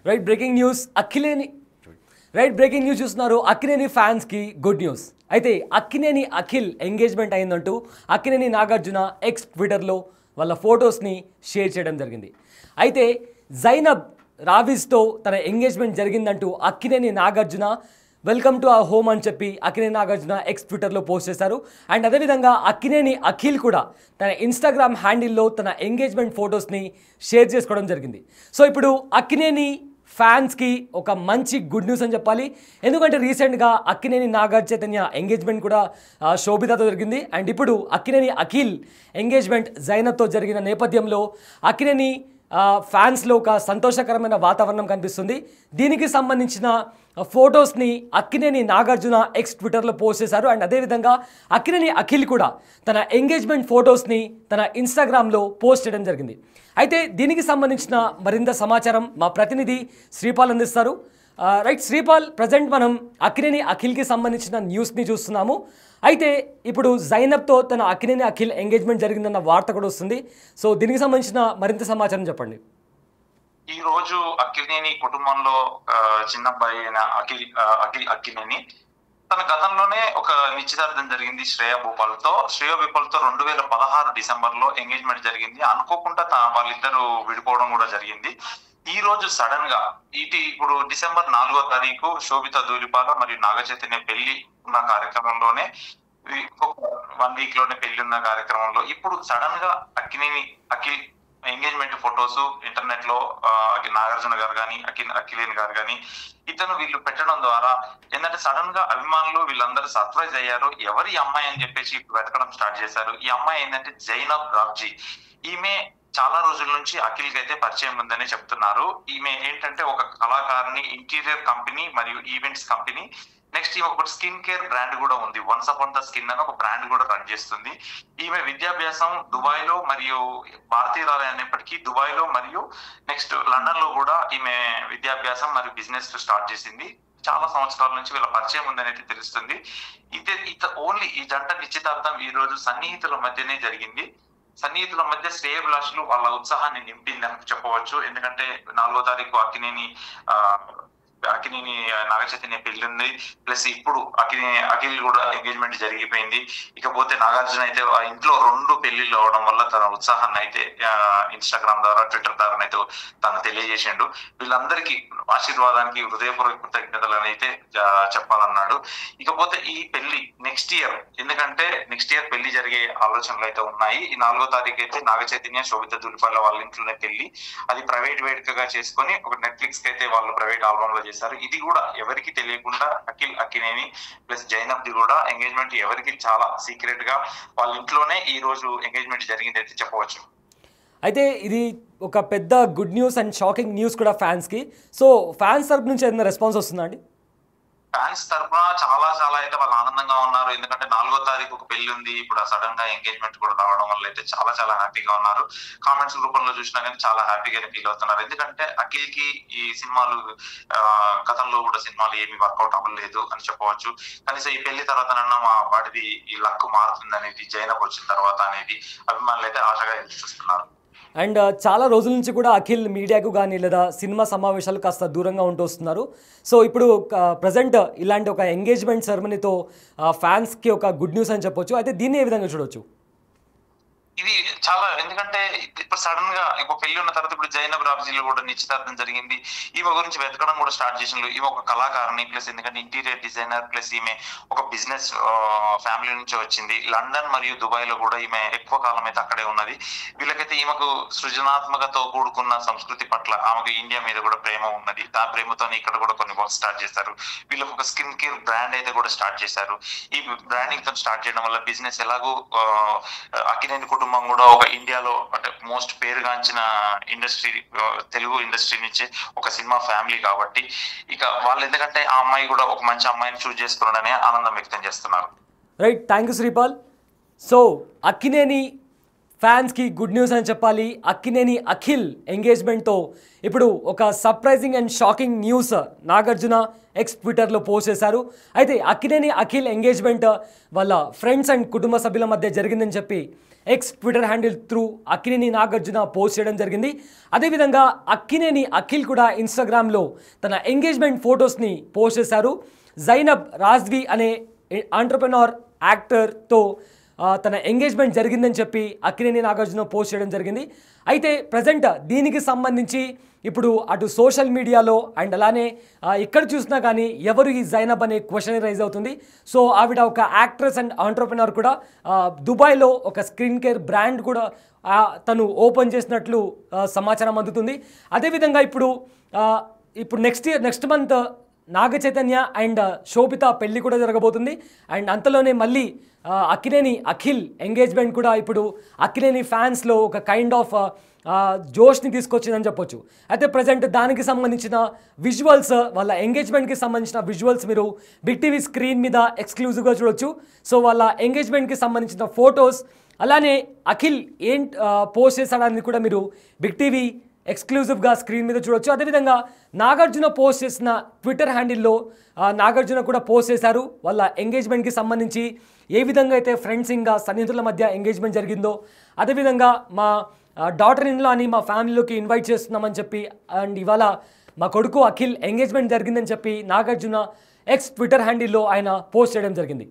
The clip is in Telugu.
రైట్ బ్రేకింగ్ న్యూస్ చూస్తున్నారు. అక్కినేని ఫ్యాన్స్కి గుడ్ న్యూస్. అయితే అక్కినేని అఖిల్ ఎంగేజ్మెంట్ అయిందంటూ అక్కినేని నాగార్జున ఎక్స్ ట్విట్టర్లో వాళ్ళ ఫొటోస్ని షేర్ చేయడం జరిగింది. అయితే జైనబ్ రావిజ్తో తన ఎంగేజ్మెంట్ జరిగిందంటూ Akkineni Nagarjuna welcome to our home అని చెప్పి అక్కినేని నాగార్జున ఎక్స్ ట్విట్టర్లో పోస్ట్ చేశారు. అండ్ అదేవిధంగా అక్కినేని అఖిల్ కూడా తన ఇన్స్టాగ్రామ్ హ్యాండిల్లో తన ఎంగేజ్మెంట్ ఫొటోస్ని షేర్ చేసుకోవడం జరిగింది. సో ఇప్పుడు అక్కినేని ఫ్యాన్స్కి ఒక మంచి గుడ్ న్యూస్ అని చెప్పాలి. ఎందుకంటే రీసెంట్గా అక్కినేని నాగ చైతన్య ఎంగేజ్మెంట్ కూడా శోభితతో జరిగింది. అండ్ ఇప్పుడు అక్కినేని అఖిల్ ఎంగేజ్మెంట్ జైనబ్తో జరిగిన నేపథ్యంలో అక్కినేని ఫ్యాన్స్లో ఒక సంతోషకరమైన వాతావరణం కనిపిస్తుంది. దీనికి సంబంధించిన ఫొటోస్ని అక్కినేని నాగార్జున ఎక్స్ ట్విట్టర్లో పోస్ట్ చేశారు. అండ్ అదేవిధంగా అక్కినేని అఖిల్ కూడా తన ఎంగేజ్మెంట్ ఫొటోస్ని తన ఇన్స్టాగ్రామ్లో పోస్ట్ చేయడం జరిగింది. అయితే దీనికి సంబంధించిన మరింత సమాచారం మా ప్రతినిధి శ్రీపాల్ అందిస్తారు. రైట్ శ్రీపాల్, ప్రజెంట్ మనం అక్కినేని అఖిల్కి సంబంధించిన న్యూస్ని చూస్తున్నాము. అయితే ఇప్పుడు జైనబ్తో తన అక్కినేని అఖిల్ ఎంగేజ్మెంట్ జరిగిందన్న వార్త కూడా వస్తుంది. సో దీనికి సంబంధించిన మరింత సమాచారం చెప్పండి. ఈ రోజు అక్కినేని కుటుంబంలో చిన్న అబ్బాయి అయిన అక్కినేని తన గతంలోనే ఒక నిశ్చితార్థం జరిగింది శ్రేయా భూపాల్తో 2016 డిసెంబర్లో ఎంగేజ్మెంట్ జరిగింది. అనుకోకుండా వాళ్ళిద్దరూ విడిపోవడం కూడా జరిగింది. ఈ రోజు సడన్ గా ఇప్పుడు డిసెంబర్ 4వ తారీఖు శోభిత ధూళిపాల మరియు నాగ చైతన్య పెళ్లి ఉన్న కార్యక్రమంలోనే 1 వీక్ లోనే పెళ్లి ఉన్న కార్యక్రమంలో ఇప్పుడు సడన్ గా Akkineni Akhil engagement photos internet లో నాగార్జున గారు కానీ అఖిలేని గారు కానీ వీళ్ళు పెట్టడం ద్వారా ఏంటంటే సడన్ గా అభిమానులు వీళ్ళందరూ సర్ప్రైజ్ అయ్యారు. ఎవరి అమ్మాయి అని చెప్పేసి వెతకడం స్టార్ట్ చేశారు. ఈ అమ్మాయి ఏంటంటే జైనబ్ రావ్జీ. ఈమె చాలా రోజుల నుంచి అఖిల్ కి అయితే పరిచయం ఉందని చెప్తున్నారు. ఈమె ఏంటంటే ఒక కళాకారిణి, ఇంటీరియర్ కంపెనీ మరియు ఈవెంట్స్ కంపెనీ. నెక్స్ట్ ఈమె ఒక స్కిన్ కేర్ బ్రాండ్ కూడా ఉంది. వన్స్ అపాన్ ద స్కిన్ అని ఒక బ్రాండ్ కూడా రన్ చేస్తుంది. ఈమె విద్యాభ్యాసం దుబాయ్ లో మరియు భారతీయురాలు అయినప్పటికీ దుబాయ్ లో మరియు నెక్స్ట్ లండన్ లో కూడా ఈమె విద్యాభ్యాసం మరియు బిజినెస్ స్టార్ట్ చేసింది. చాలా సంవత్సరాల నుంచి వీళ్ళ పరిచయం ఉందని అయితే తెలుస్తుంది. ఓన్లీ ఈ జంట నిశ్చితార్థం ఈ రోజు సన్నిహితుల మధ్యనే జరిగింది. సన్నిహితుల మధ్య శ్రేయభిలాషులు వాళ్ళ ఉత్సాహాన్ని నింపిందని చెప్పవచ్చు. ఎందుకంటే 4వ తారీఖు అక్కినేని నాగ చైతన్య పెళ్లి ఉంది. ప్లస్ ఇప్పుడు అఖిల్ కూడా ఎంగేజ్మెంట్ జరిగిపోయింది. ఇకపోతే నాగార్జున అయితే ఆ ఇంట్లో 2 పెళ్లిళ్ళు అవడం వల్ల తన ఉత్సాహాన్ని అయితే ఇన్స్టాగ్రామ్ ద్వారా ట్విట్టర్ ద్వారా అయితే తను తెలియజేసిండు. వీళ్ళందరికీ ఆశీర్వాదానికి హృదయపూర్వక కృతజ్ఞతలను అయితే చెప్పాలన్నాడు. ఇకపోతే ఈ పెళ్లి నెక్స్ట్ ఇయర్, ఎందుకంటే నెక్స్ట్ ఇయర్ పెళ్లి జరిగే ఆలోచనలు అయితే ఉన్నాయి. ఈ 4వ తారీఖు అయితే నాగ చైతన్య శోభిత ధూళిపాల వాళ్ళ ఇంట్లోనే పెళ్లి. అది ప్రైవేట్ వేడుకగా చేసుకొని ఒక నెట్ఫ్లిక్స్ కి అయితే వాళ్ళు ప్రైవేట్ ఆల్బమ్ లో చేశారు. ఇది కూడా ఎవరికి తెలియకుండా అక్కినేని ప్లస్ జైనబ్ ది కూడా ఎంగేజ్మెంట్ ఎవరికి చాలా సీక్రెట్ గా వాళ్ళ ఇంట్లోనే ఈ రోజు ఎంగేజ్మెంట్ జరిగింది అయితే చెప్పవచ్చు. అయితే ఇది ఒక పెద్ద good news and shocking news కూడా ఫ్యాన్స్ కి. సో ఫ్యాన్స్ తరపు నుంచి ఏదైనా రెస్పాన్స్ వస్తుందా అండి? ఫ్యాన్స్ తరఫున చాలా అయితే వాళ్ళు ఆనందంగా ఉన్నారు. ఎందుకంటే 4వ తారీఖు ఒక పెళ్లి ఉంది. ఇప్పుడు సడన్ గా ఎంగేజ్మెంట్ కూడా రావడం వల్ల అయితే చాలా హ్యాపీగా ఉన్నారు. కామెంట్స్ రూపంలో చూసినా కానీ చాలా హ్యాపీగానే ఫీల్ అవుతున్నారు. ఎందుకంటే అఖిల్ కి ఈ సినిమాలు గతంలో కూడా సినిమాలు ఏమి వర్కౌట్ అవ్వలేదు అని చెప్పవచ్చు. కనీసం ఈ పెళ్లి తర్వాత మా వాడిది ఈ లక్ మారుతుంది అనేది, జైనబ్ వచ్చిన తర్వాత అనేది అభిమానులు అయితే ఆశగా ఎదురు చూస్తున్నారు. అండ్ చాలా రోజుల నుంచి కూడా అఖిల్ మీడియాకు కానీ లేదా సినిమా సమావేశాలు కాస్త దూరంగా ఉంటూ వస్తున్నారు. సో ఇప్పుడు ప్రజెంట్ ఇలాంటి ఒక ఎంగేజ్మెంట్ సెరమనీతో ఫ్యాన్స్కి ఒక గుడ్ న్యూస్ అని చెప్పొచ్చు. అయితే దీన్ని ఏ విధంగా చూడొచ్చు? ఇది చాలా, ఎందుకంటే ఇప్పుడు సడన్ గా ఇప్పుడు పెళ్లి ఉన్న తర్వాత ఇప్పుడు జైనబ్ రాబ్జీలో కూడా నిశ్చితార్థం జరిగింది. ఈమె గురించి వెతకడం కూడా స్టార్ట్ చేసిండ్రు. ఈమె ఒక కళాకారిణి ప్లస్ ఎందుకంటే ఇంటీరియర్ డిజైనర్ ప్లస్ ఈమె ఒక బిజినెస్ ఫ్యామిలీ నుంచి వచ్చింది. లండన్ మరియు దుబాయ్ లో కూడా ఈమె ఎక్కువ కాలం అయితే అక్కడే ఉన్నది. వీళ్ళకైతే ఈమెకు సృజనాత్మకతో కూడుకున్న సంస్కృతి పట్ల ఆమెకు ఇండియా మీద కూడా ప్రేమ ఉన్నది. ఆ ప్రేమతో ఇక్కడ కూడా కొన్ని వర్క్ స్టార్ట్ చేశారు. వీళ్ళకి ఒక స్కిన్ కేర్ బ్రాండ్ అయితే కూడా స్టార్ట్ చేశారు. ఈ బ్రాండింగ్ తో స్టార్ట్ చేయడం వల్ల బిజినెస్ ఎలాగో అక్కినేని కుటుంబం కూడా ఒక ఇండియాలో అంటే మోస్ట్ పేరుగాంచిన ఇండస్ట్రీ, తెలుగు ఇండస్ట్రీ నుంచి ఒక సినిమా ఫ్యామిలీ కాబట్టి ఇక వాళ్ళు ఎందుకంటే ఆ అమ్మాయి కూడా ఒక మంచి అమ్మాయిని చూస్ చేసుకున్నాడని ఆనందం వ్యక్తం చేస్తున్నారు. Right, thank you Sripal. So Akkineni ఫ్యాన్స్కి గుడ్ న్యూస్ అని చెప్పాలి. అక్కినేని అఖిల్ ఎంగేజ్మెంట్తో ఇప్పుడు ఒక surprising and shocking news Nagarjuna X ట్విట్టర్లో పోస్ట్ చేశారు. అయితే అక్కినేని అఖిల్ ఎంగేజ్మెంట్ వాళ్ళ ఫ్రెండ్స్ అండ్ కుటుంబ సభ్యుల మధ్య జరిగిందని చెప్పి X Twitter handle through Akkineni Nagarjuna post చేయడం జరిగింది. అదేవిధంగా అక్కినేని అఖిల్ కూడా ఇన్స్టాగ్రామ్లో తన ఎంగేజ్మెంట్ ఫొటోస్ని పోస్ట్ చేశారు. జైనబ్ రాజ్వి అనే ఆంటర్ప్రెన్యూర్ యాక్టర్తో తన ఎంగేజ్మెంట్ జరిగిందని చెప్పి అక్కినేని నాగార్జున పోస్ట్ చేయడం జరిగింది. అయితే ప్రజెంట్ దీనికి సంబంధించి ఇప్పుడు అటు సోషల్ మీడియాలో అండ్ అలానే ఎక్కడ చూసినా కానీ ఎవరు ఈ జైనబ్ అనే క్వశ్చన్ రైజ్ అవుతుంది. సో ఆవిడ ఒక యాక్ట్రెస్ అండ్ ఆంటర్ప్రెన్యూర్ కూడా, దుబాయ్లో ఒక స్కిన్ కేర్ బ్రాండ్ కూడా తను ఓపెన్ చేసినట్లు సమాచారం అందుతుంది. అదేవిధంగా ఇప్పుడు next month Naga Chaitanya and Sobhita పెళ్లి కూడా జరగబోతుంది. అండ్ అంతలోనే మళ్ళీ అక్కినేని అఖిల్ ఎంగేజ్మెంట్ కూడా ఇప్పుడు అక్కినేని ఫ్యాన్స్లో ఒక కైండ్ ఆఫ్ జోష్ని తీసుకొచ్చిందని చెప్పొచ్చు. అయితే ప్రజెంట్ దానికి సంబంధించిన విజువల్స్, వాళ్ళ ఎంగేజ్మెంట్కి సంబంధించిన విజువల్స్ మీరు బిగ్ టీవీ స్క్రీన్ మీద ఎక్స్క్లూజివ్గా చూడొచ్చు. సో వాళ్ళ ఎంగేజ్మెంట్కి సంబంధించిన ఫొటోస్ అలానే అఖిల్ ఏం పోస్ట్ చేశాడని కూడా మీరు బిగ్ టీవీ ఎక్స్క్లూజివ్గా స్క్రీన్ మీద చూడొచ్చు. అదేవిధంగా నాగార్జున పోస్ట్ చేసిన ట్విట్టర్ హ్యాండిల్లో నాగార్జున కూడా పోస్ట్ చేశారు. వాళ్ళ ఎంగేజ్మెంట్కి సంబంధించి ఏ విధంగా అయితే ఫ్రెండ్స్ ఇంకా సన్నిహితుల మధ్య ఎంగేజ్మెంట్ జరిగిందో, అదేవిధంగా మా డాటర్ ఇన్లా అని మా ఫ్యామిలీలోకి ఇన్వైట్ చేస్తున్నామని చెప్పి, అండ్ ఇవాళ మా కొడుకు అఖిల్ ఎంగేజ్మెంట్ జరిగిందని చెప్పి నాగార్జున ఎక్స్ ట్విట్టర్ హ్యాండిల్లో ఆయన పోస్ట్ చేయడం జరిగింది.